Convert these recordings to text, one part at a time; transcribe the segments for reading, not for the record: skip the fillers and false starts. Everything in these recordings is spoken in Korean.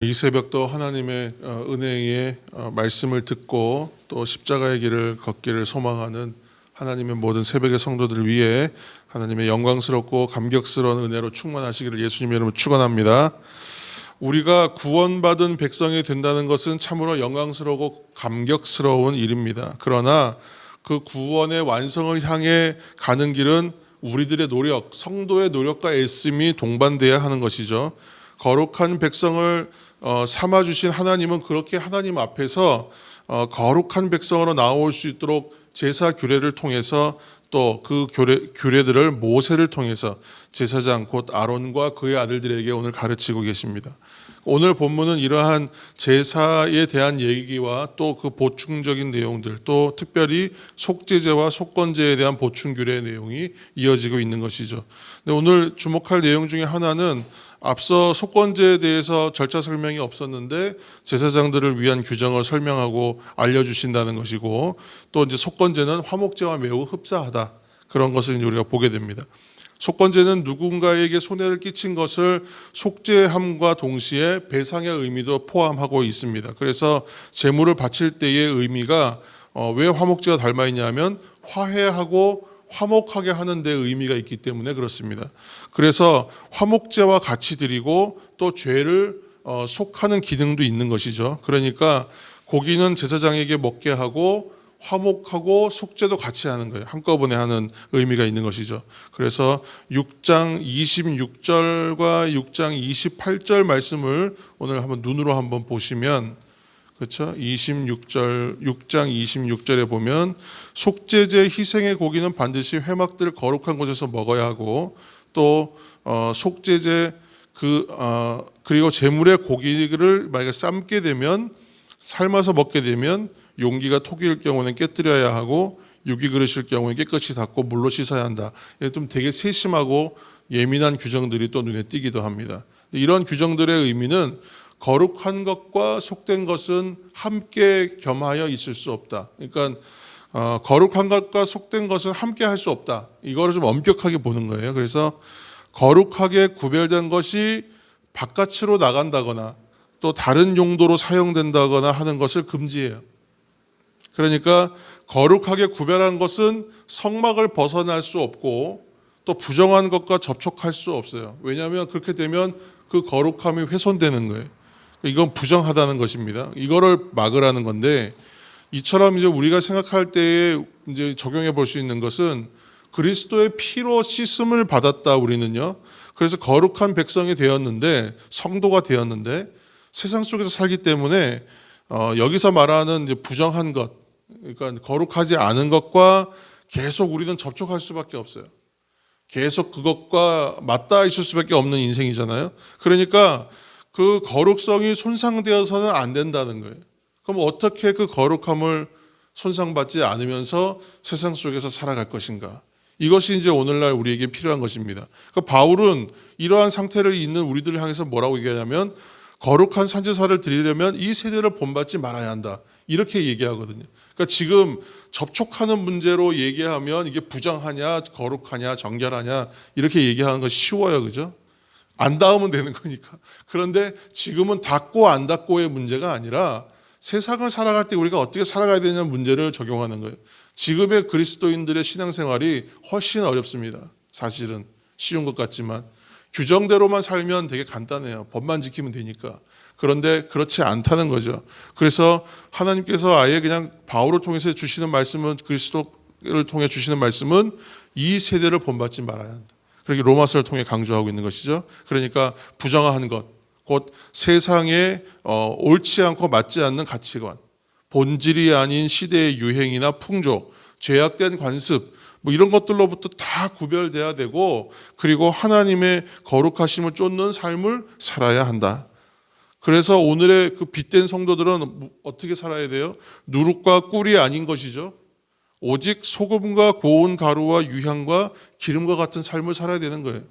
이 새벽도 하나님의 은혜의 말씀을 듣고 또 십자가의 길을 걷기를 소망하는 하나님의 모든 새벽의 성도들을 위해 하나님의 영광스럽고 감격스러운 은혜로 충만하시기를 예수님의 이름으로 축원합니다. 우리가 구원받은 백성이 된다는 것은 참으로 영광스러우고 감격스러운 일입니다. 그러나 그 구원의 완성을 향해 가는 길은 우리들의 노력, 성도의 노력과 애씀이 동반돼야 하는 것이죠. 거룩한 백성을 삼아주신 하나님은 그렇게 하나님 앞에서 거룩한 백성으로 나올 수 있도록 제사 규례를 통해서 또 그 규례들을 모세를 통해서 제사장 곧 아론과 그의 아들들에게 오늘 가르치고 계십니다. 오늘 본문은 이러한 제사에 대한 얘기와 또 그 보충적인 내용들, 또 특별히 속죄제와 속건제에 대한 보충 규례의 내용이 이어지고 있는 것이죠. 근데 오늘 주목할 내용 중에 하나는 앞서 속건제에 대해서 절차 설명이 없었는데 제사장들을 위한 규정을 설명하고 알려주신다는 것이고, 또 이제 속건제는 화목제와 매우 흡사하다, 그런 것을 이제 우리가 보게 됩니다. 속건제는 누군가에게 손해를 끼친 것을 속죄함과 동시에 배상의 의미도 포함하고 있습니다. 그래서 제물을 바칠 때의 의미가 왜 화목제와 닮아 있냐면 화해하고 화목하게 하는 데 의미가 있기 때문에 그렇습니다. 그래서 화목제와 같이 드리고 또 죄를 속하는 기능도 있는 것이죠. 그러니까 고기는 제사장에게 먹게 하고 화목하고 속죄도 같이 하는 거예요. 한꺼번에 하는 의미가 있는 것이죠. 그래서 6장 26절과 6장 28절 말씀을 오늘 한번 눈으로 한번 보시면, 그렇죠? 26장 26절에 보면 속죄제 희생의 고기는 반드시 회막들 거룩한 곳에서 먹어야 하고, 또 속죄제 그리고 제물의 고기를 만약에 삶게 되면, 삶아서 먹게 되면 용기가 토기일 경우는 깨뜨려야 하고 유기 그릇일 경우는 깨끗이 닦고 물로 씻어야 한다. 좀 되게 세심하고 예민한 규정들이 또 눈에 띄기도 합니다. 이런 규정들의 의미는 거룩한 것과 속된 것은 함께 겸하여 있을 수 없다. 그러니까 거룩한 것과 속된 것은 함께 할 수 없다. 이거를 좀 엄격하게 보는 거예요. 그래서 거룩하게 구별된 것이 바깥으로 나간다거나 또 다른 용도로 사용된다거나 하는 것을 금지해요. 그러니까 거룩하게 구별한 것은 성막을 벗어날 수 없고 또 부정한 것과 접촉할 수 없어요. 왜냐하면 그렇게 되면 그 거룩함이 훼손되는 거예요. 이건 부정하다는 것입니다. 이거를 막으라는 건데, 이처럼 이제 우리가 생각할 때에 이제 적용해 볼 수 있는 것은 그리스도의 피로 씻음을 받았다, 우리는요. 그래서 거룩한 백성이 되었는데, 성도가 되었는데, 세상 속에서 살기 때문에 여기서 말하는 이제 부정한 것, 그러니까 거룩하지 않은 것과 계속 우리는 접촉할 수밖에 없어요. 계속 그것과 맞닿아 있을 수밖에 없는 인생이잖아요. 그러니까 그 거룩성이 손상되어서는 안 된다는 거예요. 그럼 어떻게 그 거룩함을 손상받지 않으면서 세상 속에서 살아갈 것인가? 이것이 이제 오늘날 우리에게 필요한 것입니다. 그러니까 바울은 이러한 상태를 있는 우리들을 향해서 뭐라고 얘기하냐면, 거룩한 산제사를 드리려면 이 세대를 본받지 말아야 한다, 이렇게 얘기하거든요. 그러니까 지금 접촉하는 문제로 얘기하면 이게 부정하냐, 거룩하냐, 정결하냐 이렇게 얘기하는 거 쉬워요, 그죠? 안 닿으면 되는 거니까. 그런데 지금은 닿고 안 닿고의 문제가 아니라 세상을 살아갈 때 우리가 어떻게 살아가야 되냐는 문제를 적용하는 거예요. 지금의 그리스도인들의 신앙생활이 훨씬 어렵습니다. 사실은 쉬운 것 같지만 규정대로만 살면 되게 간단해요. 법만 지키면 되니까. 그런데 그렇지 않다는 거죠. 그래서 하나님께서 아예 그냥 바울을 통해서 주시는 말씀은, 그리스도를 통해 주시는 말씀은 이 세대를 본받지 말아야 한다. 그렇게 로마서를 통해 강조하고 있는 것이죠. 그러니까 부정한 것, 곧 세상에 옳지 않고 맞지 않는 가치관, 본질이 아닌 시대의 유행이나 풍조, 죄악된 관습, 이런 것들로부터 다 구별돼야 되고, 그리고 하나님의 거룩하심을 쫓는 삶을 살아야 한다. 그래서 오늘의 그 빛된 성도들은 어떻게 살아야 돼요? 누룩과 꿀이 아닌 것이죠. 오직 소금과 고운 가루와 유향과 기름과 같은 삶을 살아야 되는 거예요.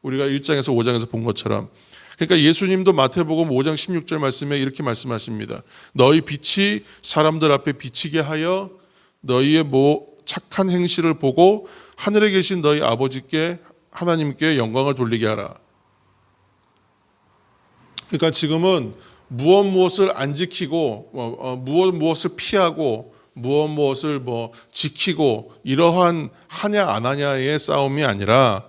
우리가 1장에서 5장에서 본 것처럼. 그러니까 예수님도 마태복음 5장 16절 말씀에 이렇게 말씀하십니다. 너희 빛이 사람들 앞에 비치게 하여 너희의 착한 행실을 보고 하늘에 계신 너희 아버지께, 하나님께 영광을 돌리게 하라. 그러니까 지금은 무엇을 안 지키고 무엇을 피하고 무엇을 지키고 이러한 하냐 안 하냐의 싸움이 아니라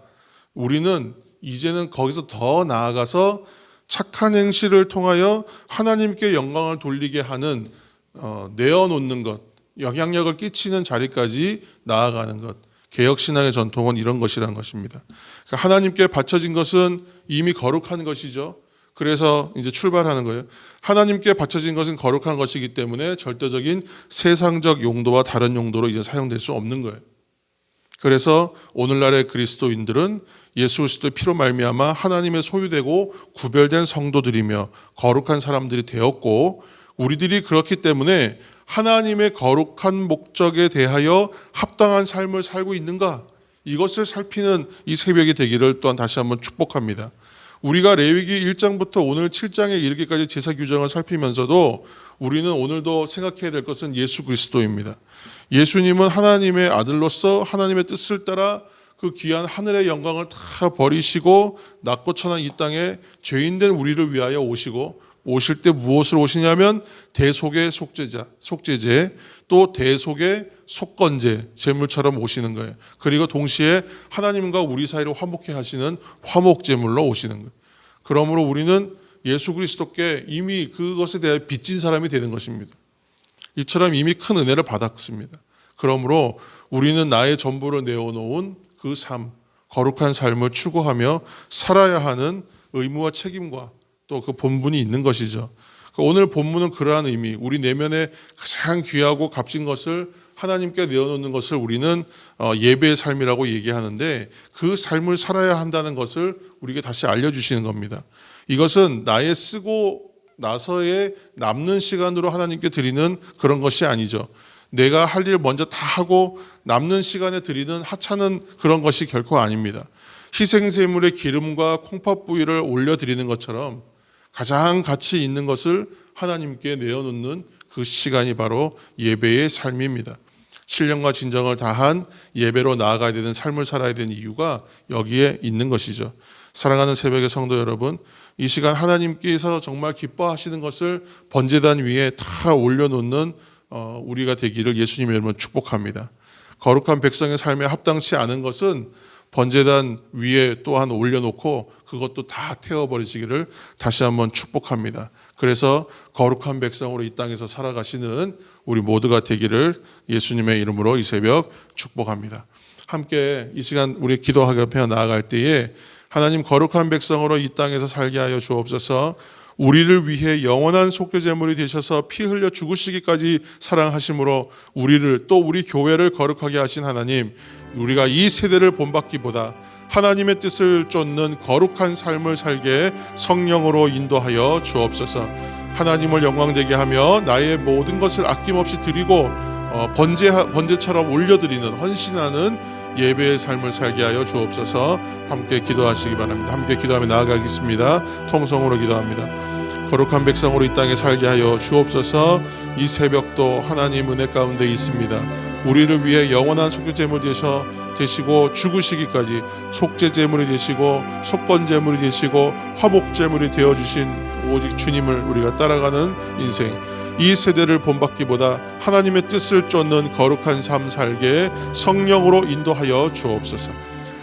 우리는 이제는 거기서 더 나아가서 착한 행실을 통하여 하나님께 영광을 돌리게 하는 내어놓는 것, 영향력을 끼치는 자리까지 나아가는 것. 개혁신앙의 전통은 이런 것이라는 것입니다. 그러니까 하나님께 바쳐진 것은 이미 거룩한 것이죠. 그래서 이제 출발하는 거예요. 하나님께 바쳐진 것은 거룩한 것이기 때문에 절대적인 세상적 용도와 다른 용도로 이제 사용될 수 없는 거예요. 그래서 오늘날의 그리스도인들은 예수 그리스도의 피로 말미암아 하나님의 소유되고 구별된 성도들이며 거룩한 사람들이 되었고, 우리들이 그렇기 때문에 하나님의 거룩한 목적에 대하여 합당한 삶을 살고 있는가, 이것을 살피는 이 새벽이 되기를 또한 다시 한번 축복합니다. 우리가 레위기 1장부터 오늘 7장에 이르기까지 제사 규정을 살피면서도 우리는 오늘도 생각해야 될 것은 예수 그리스도입니다. 예수님은 하나님의 아들로서 하나님의 뜻을 따라 그 귀한 하늘의 영광을 다 버리시고 낮고 천한 이 땅에 죄인된 우리를 위하여 오시고, 오실 때 무엇을 오시냐면 대속의 속죄제, 또 대속의 속건제, 제물처럼 오시는 거예요. 그리고 동시에 하나님과 우리 사이를 화목케 하시는 화목제물로 오시는 거예요. 그러므로 우리는 예수 그리스도께 이미 그것에 대해 빚진 사람이 되는 것입니다. 이처럼 이미 큰 은혜를 받았습니다. 그러므로 우리는 나의 전부를 내어놓은 그 삶, 거룩한 삶을 추구하며 살아야 하는 의무와 책임과 또 그 본분이 있는 것이죠. 오늘 본문은 그러한 의미, 우리 내면에 가장 귀하고 값진 것을 하나님께 내어놓는 것을 우리는 예배의 삶이라고 얘기하는데, 그 삶을 살아야 한다는 것을 우리에게 다시 알려주시는 겁니다. 이것은 나의 쓰고 나서의 남는 시간으로 하나님께 드리는 그런 것이 아니죠. 내가 할 일 먼저 다 하고 남는 시간에 드리는 하찮은 그런 것이 결코 아닙니다. 희생제물의 기름과 콩팥 부위를 올려드리는 것처럼 가장 가치 있는 것을 하나님께 내어놓는 그 시간이 바로 예배의 삶입니다. 신령과 진정을 다한 예배로 나아가야 되는 삶을 살아야 되는 이유가 여기에 있는 것이죠. 사랑하는 새벽의 성도 여러분, 이 시간 하나님께서 정말 기뻐하시는 것을 번제단 위에 다 올려놓는 우리가 되기를 예수님의 이름으로 축복합니다. 거룩한 백성의 삶에 합당치 않은 것은 번제단 위에 또한 올려놓고 그것도 다 태워버리시기를 다시 한번 축복합니다. 그래서 거룩한 백성으로 이 땅에서 살아가시는 우리 모두가 되기를 예수님의 이름으로 이 새벽 축복합니다. 함께 이 시간 우리 기도하며 나아갈 때에 하나님, 거룩한 백성으로 이 땅에서 살게 하여 주옵소서. 우리를 위해 영원한 속죄제물이 되셔서 피 흘려 죽으시기까지 사랑하심으로 우리를, 또 우리 교회를 거룩하게 하신 하나님, 우리가 이 세대를 본받기보다 하나님의 뜻을 쫓는 거룩한 삶을 살게 성령으로 인도하여 주옵소서. 하나님을 영광되게 하며 나의 모든 것을 아낌없이 드리고 번제처럼 올려드리는 헌신하는 예배의 삶을 살게 하여 주옵소서. 함께 기도하시기 바랍니다. 함께 기도하며 나아가겠습니다. 통성으로 기도합니다. 거룩한 백성으로 이 땅에 살게 하여 주옵소서. 이 새벽도 하나님 은혜 가운데 있습니다. 우리를 위해 영원한 속죄제물 되시고 죽으시기까지 속죄제물이 되시고 속건제물이 되시고 화목제물이 되어주신 오직 주님을 우리가 따라가는 인생, 이 세대를 본받기보다 하나님의 뜻을 쫓는 거룩한 삶 살게 성령으로 인도하여 주옵소서.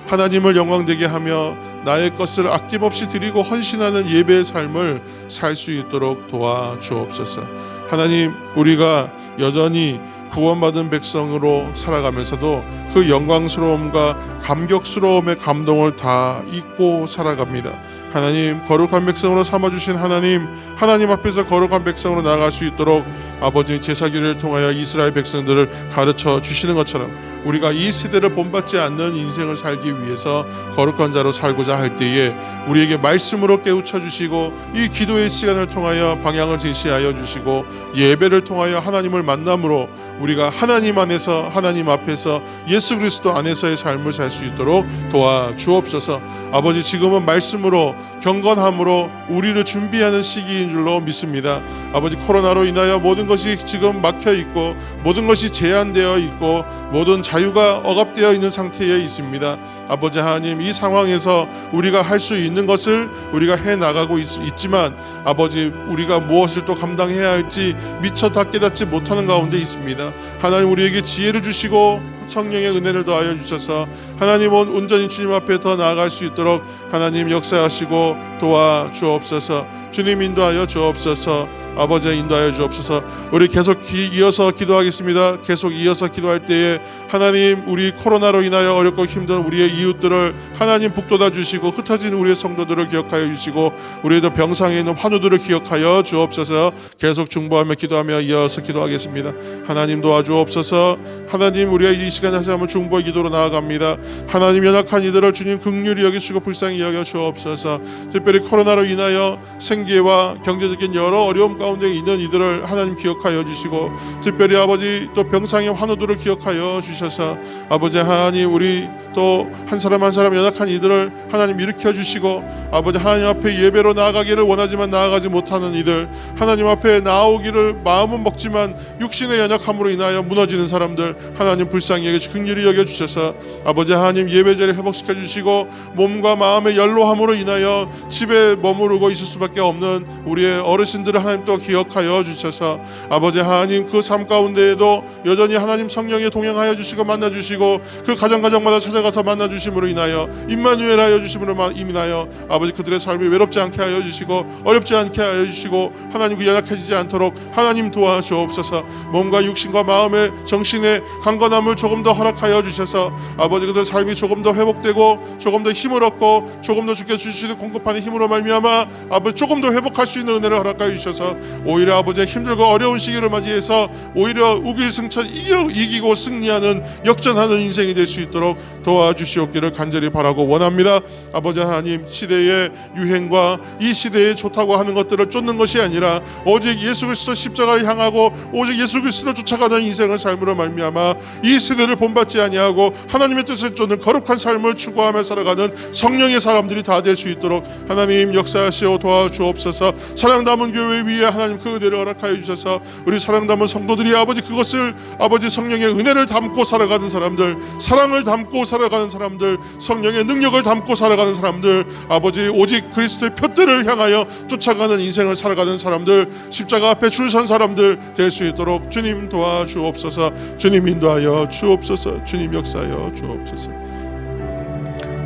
하나님을 영광되게 하며 나의 것을 아낌없이 드리고 헌신하는 예배의 삶을 살 수 있도록 도와주옵소서. 하나님, 우리가 여전히 구원받은 백성으로 살아가면서도 그 영광스러움과 감격스러움의 감동을 다 잊고 살아갑니다. 하나님, 거룩한 백성으로 삼아주신 하나님 앞에서 거룩한 백성으로 나아갈 수 있도록 아버지 제사기를 통하여 이스라엘 백성들을 가르쳐 주시는 것처럼 우리가 이 세대를 본받지 않는 인생을 살기 위해서 거룩한 자로 살고자 할 때에 우리에게 말씀으로 깨우쳐 주시고, 이 기도의 시간을 통하여 방향을 제시하여 주시고, 예배를 통하여 하나님을 만남으로 우리가 하나님 안에서, 하나님 앞에서 예수 그리스도 안에서의 삶을 살 수 있도록 도와주옵소서. 아버지, 지금은 말씀으로 경건함으로 우리를 준비하는 시기인 줄로 믿습니다. 아버지, 코로나로 인하여 모든 것이 지금 막혀 있고 모든 것이 제한되어 있고 모든 자유가 억압되어 있는 상태에 있습니다. 아버지 하나님, 이 상황에서 우리가 할 수 있는 것을 우리가 해나가고 있지만 아버지, 우리가 무엇을 또 감당해야 할지 미처 다 깨닫지 못하는 가운데 있습니다. 하나님, 우리에게 지혜를 주시고 성령의 은혜를 더하여 주셔서 하나님 온전히 주님 앞에 더 나아갈 수 있도록 하나님 역사하시고 도와주옵소서. 주님 인도하여 주옵소서. 아버지 인도하여 주옵소서. 우리 계속 이어서 기도하겠습니다. 계속 이어서 기도할 때에 하나님, 우리 코로나로 인하여 어렵고 힘든 우리의 이웃들을 하나님 북돋아 주시고 흩어진 우리의 성도들을 기억하여 주시고 우리의 병상에 있는 환우들을 기억하여 주옵소서. 계속 중보하며 기도하며 이어서 기도하겠습니다. 하나님 도와주옵소서. 하나님, 우리가 이 시간에 다시 한번 중보의 기도로 나아갑니다. 하나님, 연약한 이들을 주님 긍휼히 여기시고 불쌍히 여겨 주옵소서. 특별히 코로나로 인하여 생계와 경제적인 여러 어려움 가운데 있는 이들을 하나님 기억하여 주시고 특별히 아버지 또 병상의 환우들을 기억하여 주셔서 아버지 하나님, 우리 또 한 사람 한 사람 연약한 이들을 하나님 일으켜 주시고 아버지 하나님 앞에 예배로 나아가기를 원하지만 나아가지 못하는 이들, 하나님 앞에 나오기를 마음은 먹지만 육신의 연약함으로 인하여 무너지는 사람들 하나님 불쌍히 여겨 긍휼히 여겨 주셔서 아버지 하나님, 예배자를 회복시켜 주시고 몸과 마음의 연로함으로 인하여 집에 머무르고 있을 수밖에 없는 우리의 어르신들을 하나님 또 기억하여 주셔서 아버지 하나님, 그 삶 가운데에도 여전히 하나님 성령에 동행하여 주시고 만나 주시고 그 가정마다 찾아가서 만나 주심으로 인하여 임마누엘 하여 주심으로 인하여 아버지 그들의 삶이 외롭지 않게 하여 주시고 어렵지 않게 하여 주시고 하나님 그 연약해지지 않도록 하나님 도와주옵소서. 몸과 육신과 마음의 정신의 강건함을 조금 더 허락하여 주셔서 아버지 그들의 삶이 조금 더 회복되고 조금 더 힘을 얻고 조금 더 주께 주시는 공급하는 힘으로 말미암아 아버지 조금 더 회복할 수 있는 은혜를 허락하여 주셔서 오히려 아버지의 힘들고 어려운 시기를 맞이해서 오히려 우길승천 이기고 승리하는 역전하는 인생이 될 수 있도록 도와주시옵기를 간절히 바라고 원합니다. 아버지 하나님, 시대의 유행과 이 시대에 좋다고 하는 것들을 쫓는 것이 아니라 오직 예수 그리스도 십자가를 향하고 오직 예수 그리스도를 쫓아가는 인생을 삶으로 말미암아 이 세대를 본받지 아니하고 하나님의 뜻을 쫓는 거룩한 삶을 추구하며 살아가는 성령의 사람들이 다 될 수 있도록 하나님 역사하시어 도와주옵소서. 사랑 담은 교회 위에 하나님 그 은혜를 허락하여 주셔서 우리 사랑 담은 성도들이 아버지 그것을 아버지 성령의 은혜를 담고 살아가는 사람들, 사랑을 담고 살아가는 사람들, 성령의 능력을 담고 살아가는 사람들, 아버지 오직 그리스도의 표대를 향하여 쫓아가는 인생을 살아가는 사람들, 십자가 앞에 줄 선 사람들 될 수 있도록 주님 도와주옵소서. 주님 인도하여 주옵소서. 주님 역사하여 주옵소서.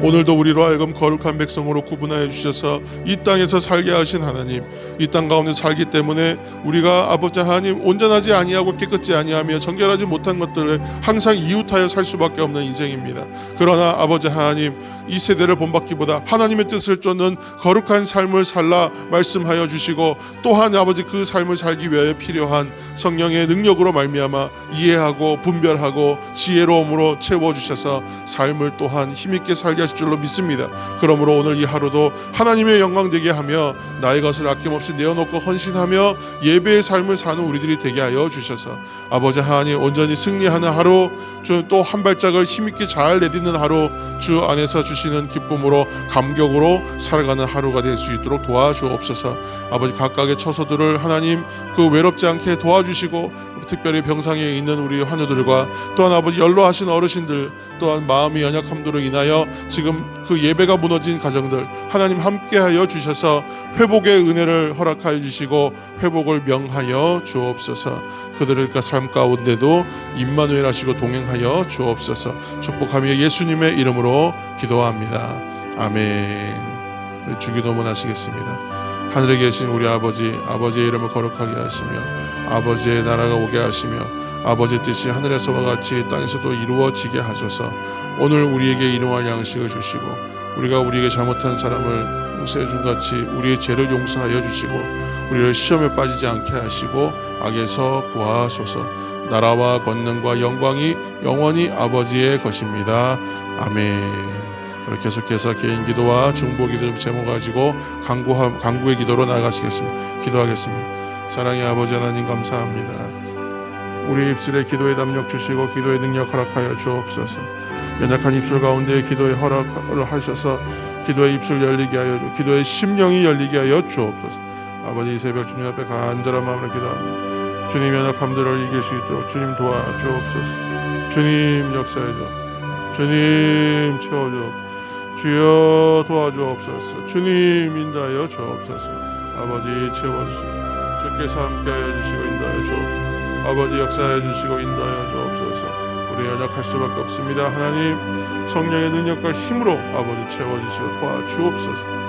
오늘도 우리로 하여금 거룩한 백성으로 구분하여 주셔서 이 땅에서 살게 하신 하나님, 이 땅 가운데 살기 때문에 우리가 아버지 하나님 온전하지 아니하고 깨끗지 아니하며 정결하지 못한 것들을 항상 이웃하여 살 수밖에 없는 인생입니다. 그러나 아버지 하나님, 이 세대를 본받기보다 하나님의 뜻을 쫓는 거룩한 삶을 살라 말씀하여 주시고 또한 아버지 그 삶을 살기 위하여 필요한 성령의 능력으로 말미암아 이해하고 분별하고 지혜로움으로 채워주셔서 삶을 또한 힘있게 살게 하실 줄로 믿습니다. 그러므로 오늘 이 하루도 하나님의 영광 되게 하며 나의 것을 아낌없이 내어놓고 헌신하며 예배의 삶을 사는 우리들이 되게 하여 주셔서 아버지 하나님, 온전히 승리하는 하루, 주 또 한 발짝을 힘있게 잘 내딛는 하루, 주 안에서 주시는 기쁨으로 감격으로 살아가는 하루가 될 수 있도록 도와주옵소서. 아버지 각각의 처소들을 하나님 그 외롭지 않게 도와주시고 특별히 병상에 있는 우리 환우들과 또한 아버지 연로하신 어르신들, 또한 마음의 연약함들로 인하여 지금 그 예배가 무너진 가정들 하나님 함께하여 주셔서 회복의 은혜를 허락하여 주시고 회복을 명하여 주옵소서. 그들의 삶 가운데도 임마누엘 하시고 동행하여 주옵소서. 축복하며 예수님의 이름으로 기도합니다. 아멘. 우리 주기도문 하시겠습니다. 하늘에 계신 우리 아버지, 아버지의 이름을 거룩하게 하시며 아버지의 나라가 오게 하시며 아버지의 뜻이 하늘에서와 같이 땅에서도 이루어지게 하소서. 오늘 우리에게 일용할 양식을 주시고 우리가 우리에게 잘못한 사람을 용서해 준 같이 우리의 죄를 용서하여 주시고 우리를 시험에 빠지지 않게 하시고 악에서 구하소서. 나라와 권능과 영광이 영원히 아버지의 것입니다. 아멘. 계속해서 개인 기도와 중보 기도 제목 가지고 간구의 기도로 나아가시겠습니다. 기도하겠습니다. 사랑의 아버지 하나님 감사합니다. 우리 입술에 기도의 담력 주시고 기도의 능력 허락하여 주옵소서. 연약한 입술 가운데 기도의 허락을 하셔서 기도의 입술 열리게 하여 주옵소서. 기도의 심령이 열리게 하여 주옵소서. 아버지 이 새벽 주님 앞에 간절한 마음으로 기도합니다. 주님 연약함들을 이길 수 있도록 주님 도와주옵소서. 주님 역사해 주옵소서. 주님 채워주옵소서. 주여 도와주옵소서. 주님 인도하여 주옵소서. 아버지 채워주시고 주께서 함께하여 주시고 인도하여 주옵소서. 아버지 역사하여 주시고 인도하여 주옵소서. 우리 연약할 수밖에 없습니다. 하나님 성령의 능력과 힘으로 아버지 채워주시고 도와주옵소서.